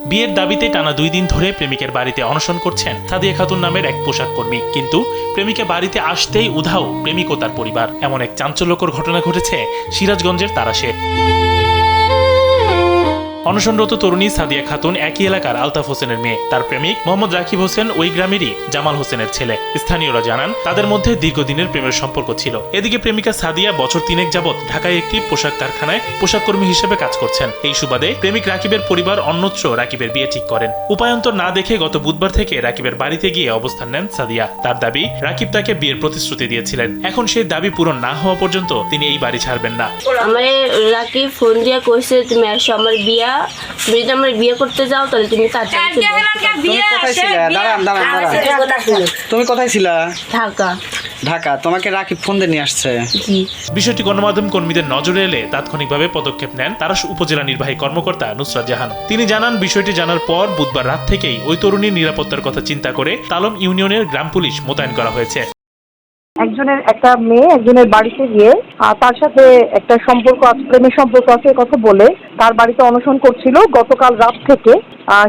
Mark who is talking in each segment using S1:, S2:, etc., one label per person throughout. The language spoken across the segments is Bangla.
S1: বিয়ের দাবিতে টানা 2 দিন ধরে প্রেমিকের বাড়িতে অনশন করছেন সাদিয়া খাতুন নামের এক পোশাক কর্মী। কিন্তু প্রেমিকা বাড়িতে আসতেই উধাও প্রেমিক ও তার পরিবার। এমন এক চাঞ্চল্যকর ঘটনা ঘটেছে সিরাজগঞ্জের তারাশে। অনশনরত তরুণী সাদিয়া খাতুন একই এলাকার আলতাফ হোসেনের মেয়ে। তার প্রেমিক মোহাম্মদ রাকিব হোসেন ওই গ্রামেরই জামাল হোসেনের ছেলে। স্থানীয়রা জানান তাদের মধ্যে দীর্ঘদিনের প্রেমের সম্পর্ক ছিল। এদিকে প্রেমিকা সাদিয়া বছর 3 যাবৎ ঢাকায় একটি পোশাক কারখানায় পোশাক কর্মী হিসেবে কাজ করছেন। এই সুবাদে প্রেমিক রাকিবের পরিবার অন্যত্র রাকিবের বিয়ে ঠিক করেন। উপায়ন্তর না দেখে গত বুধবার থেকে রাকিবের বাড়িতে গিয়ে অবস্থান নেন সাদিয়া। তার দাবি, রাকিব তাকে বিয়ের প্রতিশ্রুতি দিয়েছিলেন। এখন সেই দাবি পূরণ না হওয়া পর্যন্ত তিনি এই বাড়ি ছাড়বেন না।
S2: আমার রাকিব ফোন দিয়ে কইছে তুমি আসো আমার বিয়া, তুমি যদি আমার বিয়ে করতে যাও তাহলে তুমি
S3: তুমি কোথায় ছিলা?
S2: ঢাকা।
S3: ঢাকা। তোমাকে রাকিব ফোন দিয়ে নিয়ে আসছে?
S2: জি।
S1: বিষয়টি গণমাধ্যম কর্মীদের নজরে এলে তাৎক্ষণিকভাবে পদক্ষেপ নেন তারাশ উপজেলা নির্বাহী কর্মকর্তা নুসরাত জাহান। তিনি জানান, বিষয়টি জানার পর বুধবার রাত থেকেই ওই তরুণীর নিরাপত্তার কথা চিন্তা করে তালম ইউনিয়নের গ্রাম পুলিশ মোতায়েন করা হয়েছে।
S4: একজনের একটা মেয়ে একজনের বাড়িতে গিয়ে তার সাথে একটা সম্পর্ক আছে, প্রেমের সম্পর্ক আছে কথা বলে তার বাড়িতে অনশন করছিল। গতকাল রাত থেকে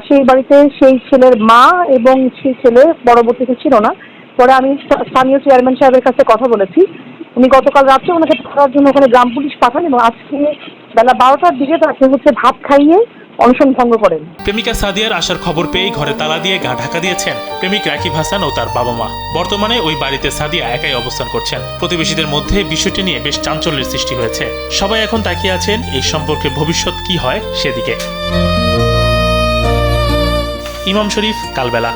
S4: সেই বাড়িতে সেই ছেলের মা এবং সেই ছেলে পরবর্তীতে ছিল না। পরে আমি স্থানীয় চেয়ারম্যান সাহেবের কাছে কথা বলেছি। উনি গতকাল রাত্রে ওনাকে থাকার জন্য ওখানে গ্রাম পুলিশ পাঠান এবং আজকে বেলা 12টার দিকে তাকে ভাত খাইয়ে অনশন ভঙ্গ করেন।
S1: প্রেমিকা সাদিয়ার আসার খবর পেয়ে ঘরে তালা দিয়ে গা ঢাকা দিয়েছেন প্রেমিক রাকিব হাসান ও তার বাবা মা। বর্তমানে ওই বাড়িতে সাদিয়া একাই অবস্থান করছেন। প্রতিবেশীদের মধ্যে বিষয়টি নিয়ে বেশ চাঞ্চল্যের সৃষ্টি হয়েছে। সবাই এখন তাকিয়ে আছেন এই সম্পর্কে ভবিষ্যৎ কি হয় সেদিকে। ইমাম শরীফ, কালবেলা।